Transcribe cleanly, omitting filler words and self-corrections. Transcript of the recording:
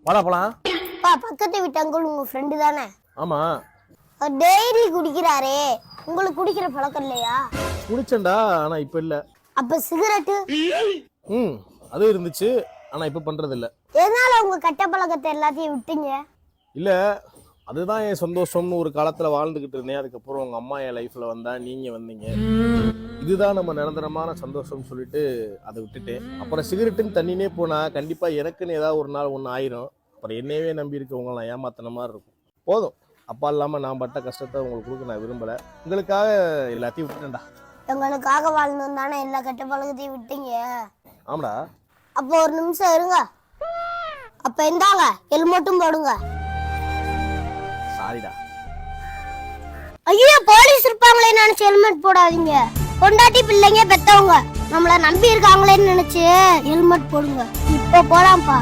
வாடா போலாம். பக்கத்து வீட்டு அங்கிள் உங்க ஃப்ரெண்டு தானே? ஆமா. டெய்லி குடிக்கிறாரே, உங்களுக்கு குடிக்கிற பழக்கம் இல்லையா? குடிச்சேன்டா, ஆனா இப்ப இல்ல. அப்ப சிகரெட்டு? அது இருந்துச்சு, ஆனா இப்ப பண்றது இல்ல. எதனால உங்க கெட்ட பழக்கத்தை எல்லாத்தையும் விட்டீங்க? இல்ல, அதுதான் என் சந்தோஷம்னு ஒரு காலத்துல வாழ்ந்துகிட்டு இருந்தேன். அதுக்கப்புறம் உங்க அம்மா என் லைஃப்ல வந்தா, நீங்க வந்தீங்க. இதுதான் நம்ம நிரந்தரமான சந்தோஷம் சொல்லிட்டு அதை விட்டுட்டேன். அப்புறம் சிகரெட்டுன்னு தண்ணினே போனா கண்டிப்பா எனக்குன்னு ஏதாவது ஒரு நாள் ஒன்று ஆயிரும். அப்புறம் என்னையவே நம்பி இருக்கவங்க நான் ஏமாத்தின மாதிரி இருக்கும். போதும், அப்பா இல்லாம நான் பட்ட கஷ்டத்தை உங்களுக்கு கொடுக்க நான் விரும்பல. உங்களுக்காக எல்லாத்தையும் விட்டுட்டேன்டா. எங்களுக்காக வாழணும் தானே எல்லா கெட்ட பழக்கத்தையும் விட்டீங்க? ஆமாடா. அப்போ ஒரு நிமிஷம் இருங்க. அப்ப இந்தாங்க ஹெல்மெட்டும் போடுங்க. சாரிடா. ஐயோ, போலீஸ் இருப்பாங்களே நினைச்சு ஹெல்மெட் போடாதீங்க. பொண்டாட்டி பிள்ளைங்க பெத்தவங்க நம்மள நம்பி இருக்காங்களேன்னு நினைச்சு ஹெல்மெட் போடுங்க. இப்ப போலாம்ப்பா.